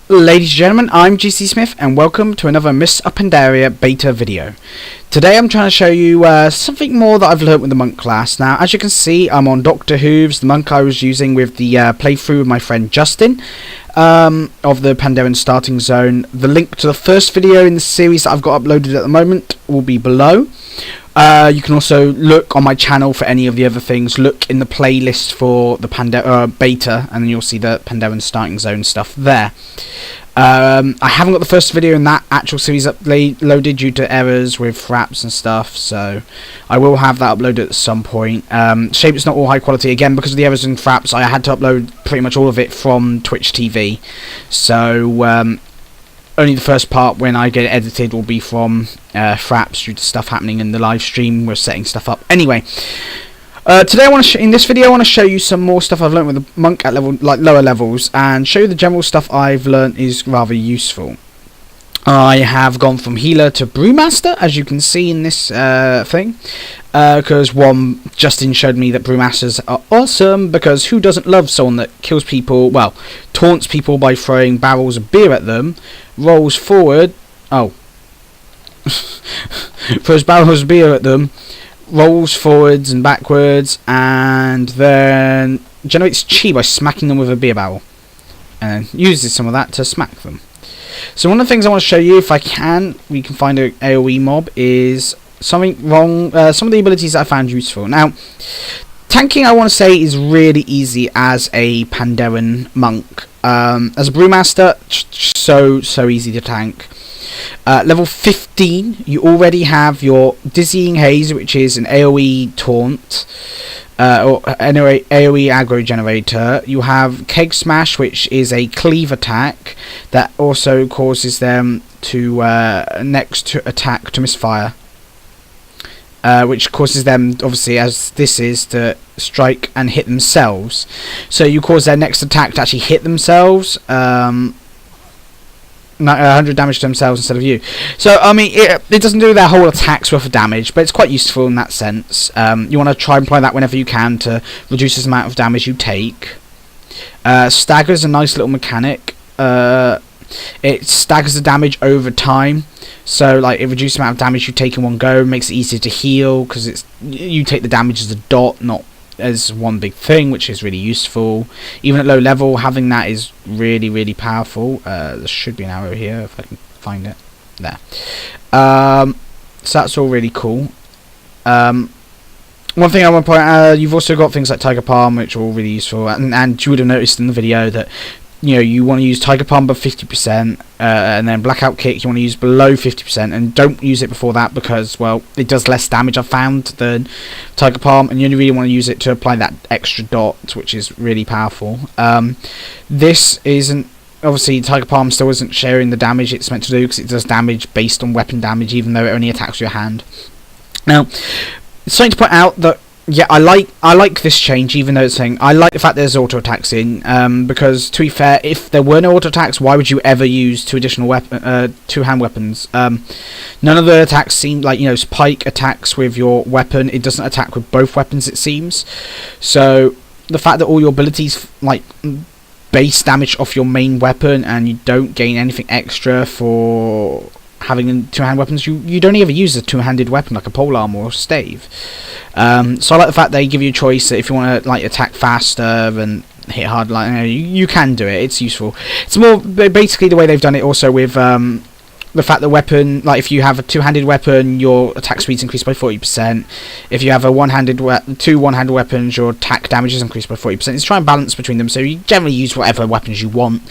Ladies and gentlemen, I'm GC Smith and welcome to another Miss Pandaria Beta video. Today I'm trying to show you something more that I've learnt with the monk class. Now, as you can see, I'm on Dr. Hooves, the monk I was using with the playthrough with my friend Justin of the Panderan Starting Zone. The link to the first video in the series that I've got uploaded at the moment will be below. You can also look on my channel for any of the other things. Look in the playlist for the Pandaria Beta, and then you'll see the Panderan Starting Zone stuff there. I haven't got the first video in that actual series uploaded due to errors with fraps and stuff, so I will have that uploaded at some point. Shame it's not all high quality again because of the errors and fraps. I had to upload pretty much all of it from Twitch TV, so only the first part when I get it edited will be from fraps due to stuff happening in the live stream. We're setting stuff up anyway. Today, in this video, I want to show you some more stuff I've learned with the monk at lower levels, and show you the general stuff I've learned is rather useful. I have gone from healer to brewmaster, as you can see in this thing, because Justin showed me that brewmasters are awesome, because who doesn't love someone that kills people, well, taunts people by throwing barrels of beer at them, rolls forward, throws barrels of beer at them, rolls forwards and backwards, and then generates chi by smacking them with a beer barrel, and uses some of that to smack them. So one of the things I want to show you, if I can, we can find an AoE mob, is something wrong. Some of the abilities that I found useful. Now, tanking, I want to say, is really easy as a Panderan monk. As a brewmaster, so easy to tank. Level 15, you already have your Dizzying Haze, which is an AoE taunt, or an AoE aggro generator. You have Keg Smash, which is a cleave attack that also causes them to next attack to misfire, which causes them, obviously, as this is, to strike and hit themselves. So you cause their next attack to actually hit themselves. 100 damage to themselves instead of you. So, I mean, it doesn't do their whole attack's worth of damage, but it's quite useful in that sense. You want to try and apply that whenever you can to reduce the amount of damage you take. Stagger's a nice little mechanic. It staggers the damage over time, so like it reduces the amount of damage you take in one go, makes it easier to heal, because you take the damage as a dot, not as one big thing, which is really useful. Even at low level, having that is really powerful. There should be an arrow here if I can find it. There. So that's all really cool. One thing I want to point out, you've also got things like Tiger Palm, which are all really useful, and you would have noticed in the video that, you know, you want to use Tiger Palm above 50%, and then Blackout Kick you want to use below 50%, and don't use it before that because, well, it does less damage, I've found, than Tiger Palm, and you only really want to use it to apply that extra dot, which is really powerful. This isn't, obviously, Tiger Palm still isn't sharing the damage it's meant to do, because it does damage based on weapon damage, even though it only attacks your hand. Now, it's something to point out that, yeah, I like this change, even though it's saying I like the fact there's auto attacks in, because to be fair, if there were no auto attacks, why would you ever use two hand weapons? None of the attacks seem like, you know, Pike attacks with your weapon. It doesn't attack with both weapons, it seems. So the fact that all your abilities like base damage off your main weapon, and you don't gain anything extra for having two-hand weapons, you don't ever use a two-handed weapon like a polearm or a stave. So I like the fact they give you a choice that if you want to like attack faster and hit hard, like you can do it. It's useful. It's more basically the way they've done it also with the fact that weapon, like if you have a two-handed weapon, your attack speed's increased by 40%. If you have a two one-handed weapons, your attack damage is increased by 40%. It's trying to balance between them, so you generally use whatever weapons you want.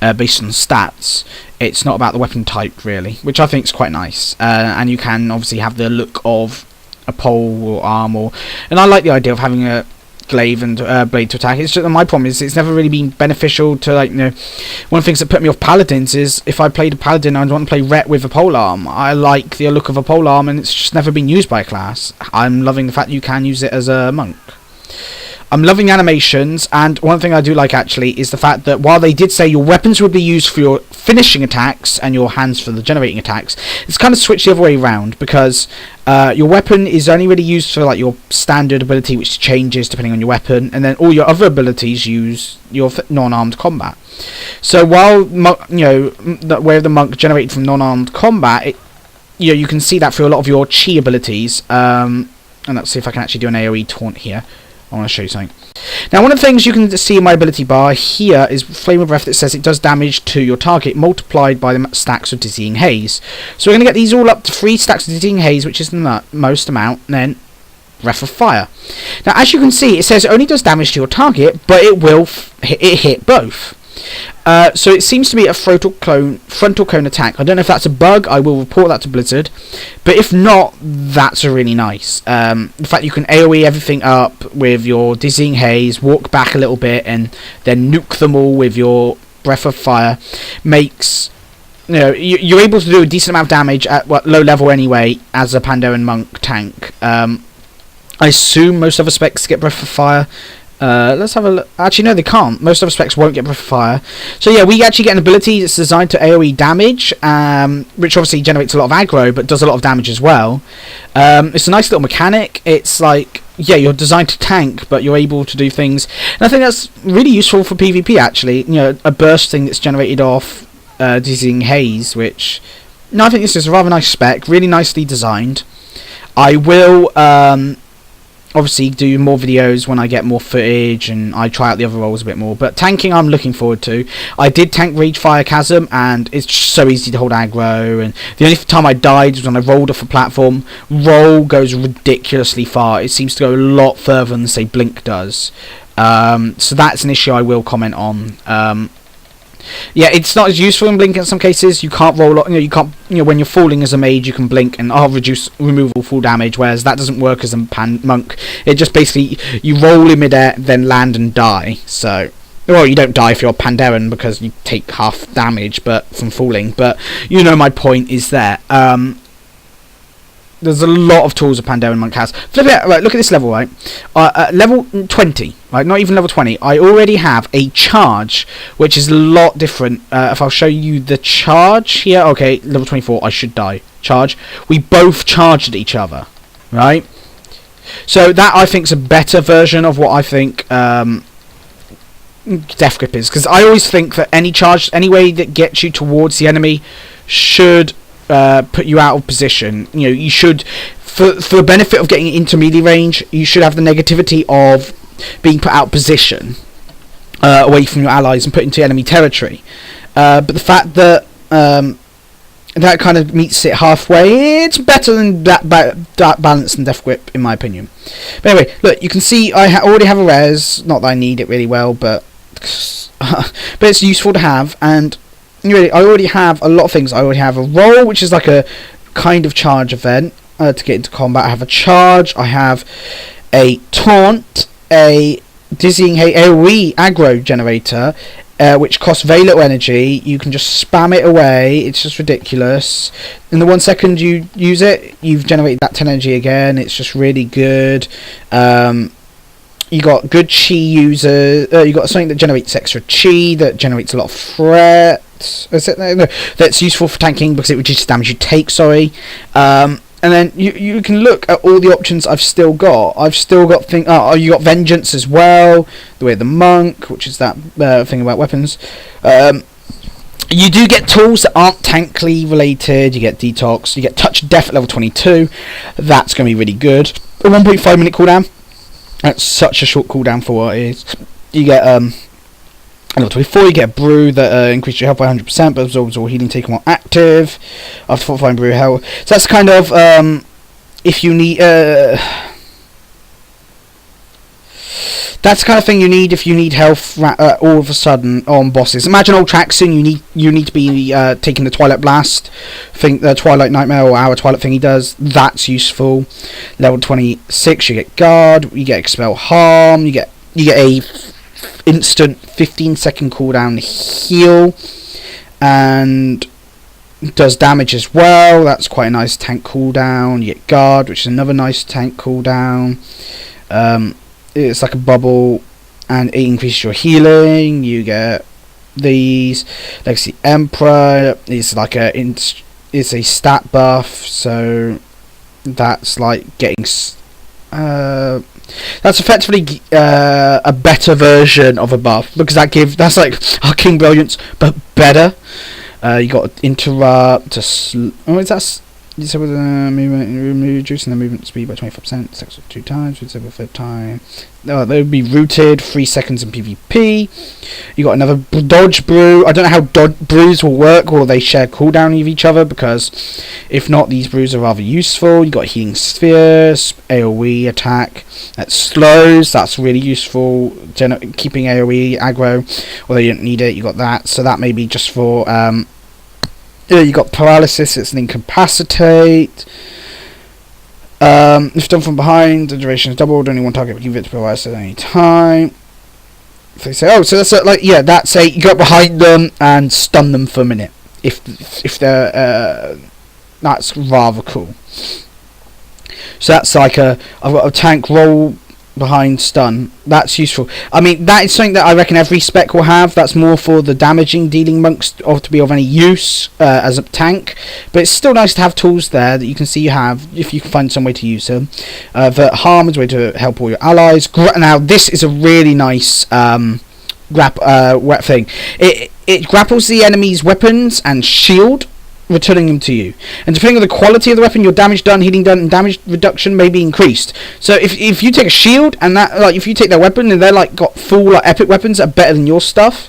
Based on stats, it's not about the weapon type really, which I think is quite nice. And you can obviously have the look of a pole or arm, and I like the idea of having a glaive and blade to attack. It's just that my problem is it's never really been beneficial to, like, you know, one of the things that put me off paladins is if I played a paladin I'd want to play Ret with a polearm. I like the look of a polearm, and it's just never been used by a class. I'm loving the fact you can use it as a monk. I'm loving animations, and one thing I do like actually is the fact that while they did say your weapons would be used for your finishing attacks and your hands for the generating attacks, it's kind of switched the other way around, because your weapon is only really used for like your standard ability, which changes depending on your weapon, and then all your other abilities use your non-armed combat. So while the way of the monk generated from non-armed combat, you can see that through a lot of your chi abilities. And let's see if I can actually do an AoE taunt here. I want to show you something. Now, one of the things you can see in my ability bar here is Flame of Breath that says it does damage to your target multiplied by the stacks of Dizzying Haze. So we're going to get these all up to 3 stacks of Dizzying Haze, which is the most amount, and then Breath of Fire. Now, as you can see, it says it only does damage to your target, but it will hit both. So it seems to be a frontal cone attack. I don't know if that's a bug. I will report that to Blizzard. But if not, that's a really nice. The fact you can AoE everything up with your Dizzying Haze, walk back a little bit, and then nuke them all with your Breath of Fire makes... you're able to do a decent amount of damage at low level anyway as a Pandaran monk tank. I assume most other specs get Breath of Fire. Let's have a look. Actually, no, they can't. Most other specs won't get Breath of Fire. So yeah, we actually get an ability that's designed to AoE damage, which obviously generates a lot of aggro, but does a lot of damage as well. It's a nice little mechanic. It's like, yeah, you're designed to tank, but you're able to do things. And I think that's really useful for PvP, actually. A burst thing that's generated off Dizzying Haze, which... No, I think this is a rather nice spec, really nicely designed. I will... obviously do more videos when I get more footage and I try out the other roles a bit more, but tanking I'm looking forward to. I did tank Rage Fire Chasm, and it's just so easy to hold aggro, and the only time I died was when I rolled off a platform. Roll goes ridiculously far. It seems to go a lot further than, say, Blink does. So that's an issue I will comment on. Yeah, it's not as useful in Blink in some cases. You can't roll. You can't. When you're falling as a mage, you can blink and remove all full damage. Whereas that doesn't work as a monk. It just basically you roll in midair, then land and die. So, well, you don't die if you're Panderan because you take half damage, but from falling. But my point is there. There's a lot of tools a Pandaran monk has. Flip it, right, look at this level, right? Level 20, right? Not even level 20. I already have a charge, which is a lot different. If I'll show you the charge here. Okay, level 24, I should die. Charge. We both charged at each other, right? So that, I think, is a better version of what I think Death Grip is. Because I always think that any charge, any way that gets you towards the enemy should... put you out of position. You should, for the benefit of getting into melee range, you should have the negativity of being put out of position, away from your allies and put into enemy territory. But the fact that that kind of meets it halfway, it's better than that balance and Death Grip, in my opinion. But anyway, look, you can see I already have a res. Not that I need it really well, but but it's useful to have. And really, I already have a lot of things. I already have a roll, which is like a kind of charge event to get into combat. I have a charge. I have a taunt, a Dizzying Haze AoE aggro generator, which costs very little energy. You can just spam it away. It's just ridiculous. In the 1 second you use it, you've generated that 10 energy again. It's just really good. You got good chi users. You got something that generates extra chi, that generates a lot of threat. No, that's useful for tanking because it reduces damage you take. Sorry. And then you can look at all the options I've still got. I've still got thing. Oh, you got Vengeance as well. The Way of the Monk, which is that thing about weapons. You do get tools that aren't tankly related. You get Detox. You get Touch of Death at level 22. That's going to be really good. A 1.5 minute cooldown. That's such a short cooldown for what it is. You get level 24, you get a brew that increases your health by 100%, but absorbs all healing taken while active. After fortifying brew health. So that's kind of if you need that's the kind of thing you need if you need health all of a sudden on bosses. Imagine old Traxxon, you need to be taking the Twilight Blast thing, the Twilight Nightmare or our Twilight thing he does. That's useful. Level 26, you get Guard, you get Expel Harm, you get a instant 15-second cooldown heal, and does damage as well. That's quite a nice tank cooldown. You get Guard, which is another nice tank cooldown. it's like a bubble, and it increases your healing. You get these Legacy Emperor is like it's a stat buff, so that's like getting that's effectively a better version of a buff, because that's like Arcane Brilliance but better. You got Interrupt to is that so with movement, reducing the movement speed by 25%, sex 2 times, with a third time. They would be rooted 3 seconds in PvP. You got another dodge brew. I don't know how brews will work, or they share cooldown with each other, because if not, these brews are rather useful. You got healing spheres, AoE attack that slows. That's really useful. Keeping AoE aggro, although you don't need it. You got that, so that may be just for you got paralysis, it's an incapacitate. If done from behind, the duration is doubled. Only one target can get paralysis at any time. If they say, oh, so that's that's you go behind them and stun them for a minute. If they're that's rather cool. So that's like I've got a tank roll behind stun. That's useful. I mean, that is something that I reckon every spec will have. That's more for the damaging dealing monks or to be of any use as a tank, but it's still nice to have tools there that you can see you have if you can find some way to use them. The harm is a way to help all your allies. Now this is a really nice thing. It grapples the enemy's weapons and shield, returning them to you, and depending on the quality of the weapon, your damage done, healing done, and damage reduction may be increased. So if you take a shield and that, like, if you take their weapon and they're like got full like epic weapons that are better than your stuff,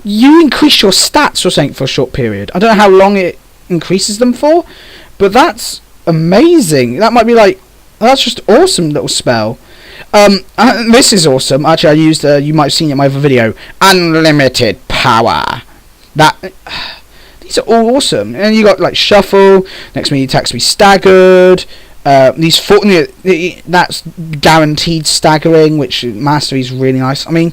you increase your stats or something for a short period. I don't know how long it increases them for, but that's amazing. That might be like, that's just awesome little spell. This is awesome. Actually, I used you might have seen it in my other video, unlimited power. That these are all awesome. And you got like shuffle, next melee attacks be staggered. That's guaranteed staggering, which mastery is really nice. I mean,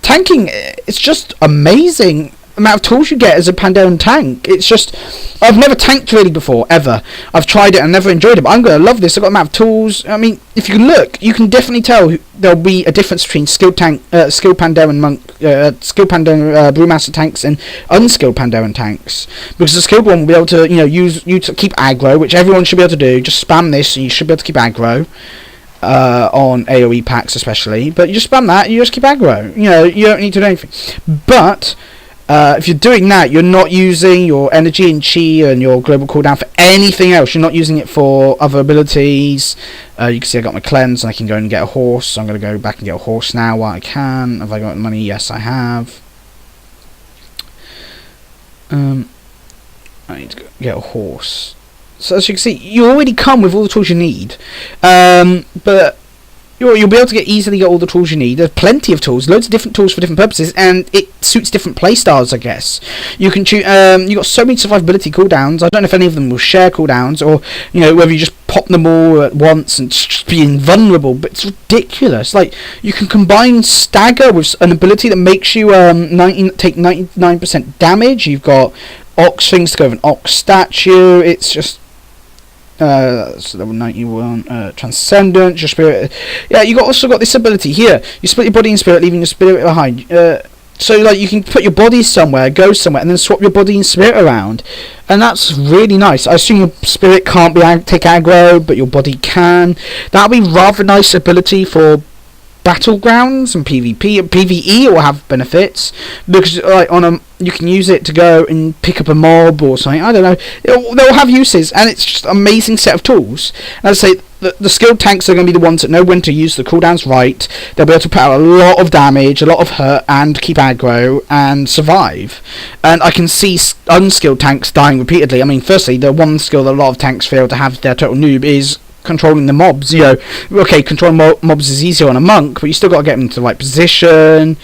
tanking, it's just amazing amount of tools you get as a Panderan tank. It's just, I've never tanked really before, ever. I've tried it and never enjoyed it, but I'm going to love this. I've got amount of tools. I mean, if you look, you can definitely tell there'll be a difference between skilled Panderan monk, skilled Panderan brewmaster tanks and unskilled Panderan tanks, because the skilled one will be able to, use you to keep aggro, which everyone should be able to do. Just spam this and you should be able to keep aggro. On AoE packs especially, but you just spam that and you just keep aggro. You don't need to do anything. But if you're doing that, you're not using your energy and chi and your global cooldown for anything else. You're not using it for other abilities. You can see I got my cleanse and I can go and get a horse. So I'm going to go back and get a horse now while I can. Have I got money? Yes, I have. I need to go get a horse. So as you can see, you already come with all the tools you need. But you'll be able to easily get all the tools you need. There's plenty of tools, loads of different tools for different purposes, and it suits different playstyles, I guess. You can choose. You got so many survivability cooldowns. I don't know if any of them will share cooldowns, or whether you just pop them all at once and just be invulnerable. But it's ridiculous. Like, you can combine stagger with an ability that makes you take 99% damage. You've got Ox things to go with an Ox statue. It's just. So level 91, Transcendent, your spirit. Yeah, you also got this ability here. You split your body and spirit, leaving your spirit behind. So like you can put your body somewhere, go somewhere, and then swap your body and spirit around, and that's really nice. I assume your spirit can't take aggro, but your body can. That'll be rather nice ability for battlegrounds and PvP and PvE. Will have benefits because like you can use it to go and pick up a mob or something. I don't know. They'll have uses, and it's just an amazing set of tools. And as I say, the skilled tanks are going to be the ones that know when to use the cooldowns right. They'll be able to put out a lot of damage, a lot of hurt, and keep aggro and survive. And I can see unskilled tanks dying repeatedly. I mean, firstly, the one skill that a lot of tanks fail to have their total noob is controlling the mobs. Okay, controlling mobs is easier on a monk, but you still got to get them into the right position.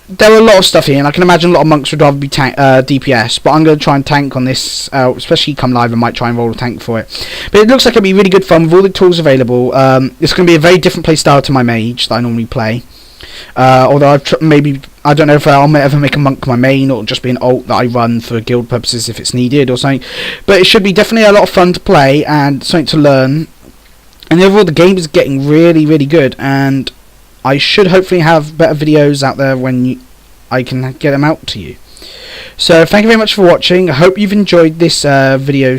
There are a lot of stuff here, and I can imagine a lot of monks would rather be DPS, but I'm going to try and tank on this, especially come live. I might try and roll a tank for it. But it looks like it'll be really good fun with all the tools available. It's going to be a very different playstyle to my mage that I normally play. Although I don't know if I'll ever make a monk my main, or just be an alt that I run for guild purposes if it's needed or something. But it should be definitely a lot of fun to play and something to learn. And overall, the game is getting really, really good, and I should hopefully have better videos out there when I can get them out to you. So thank you very much for watching. I hope you've enjoyed this video.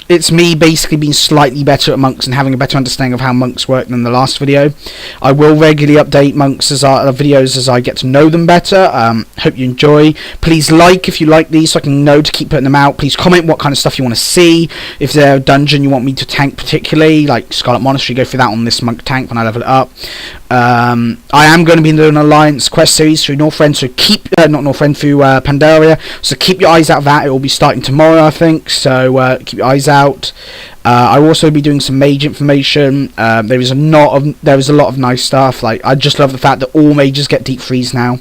It's me basically being slightly better at monks and having a better understanding of how monks work than the last video. I will regularly update monks videos as I get to know them better. Hope you enjoy. Please like if you like these so I can know to keep putting them out. Please comment what kind of stuff you want to see. If there's a dungeon you want me to tank particularly, like Scarlet Monastery, go through that on this monk tank when I level it up. I am going to be doing an Alliance quest series through Northrend, so keep through Pandaria. So keep your eyes out for that. It will be starting tomorrow, I think. So keep your eyes out. I will also be doing some mage information. There is a lot of nice stuff. Like, I just love the fact that all mages get deep freeze now.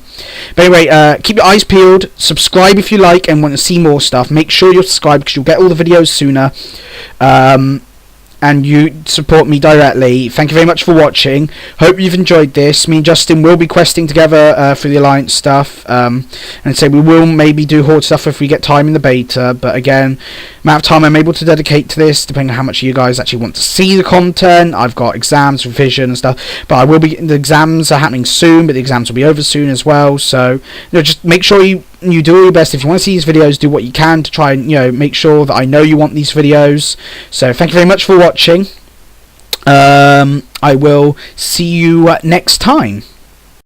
But anyway, keep your eyes peeled. Subscribe if you like and want to see more stuff. Make sure you're subscribed because you'll get all the videos sooner. And you support me directly. Thank you very much for watching. Hope you've enjoyed this. Me and Justin will be questing together for the Alliance stuff. And so we will maybe do Horde stuff if we get time in the beta. But again, amount of time I'm able to dedicate to this, depending on how much you guys actually want to see the content. I've got exams, revision and stuff. But I will be. The exams are happening soon, but the exams will be over soon as well. So just make sure you do your best. If you want to see these videos, do what you can to try and make sure that I know you want these videos. So thank you very much for watching. I will see you next time.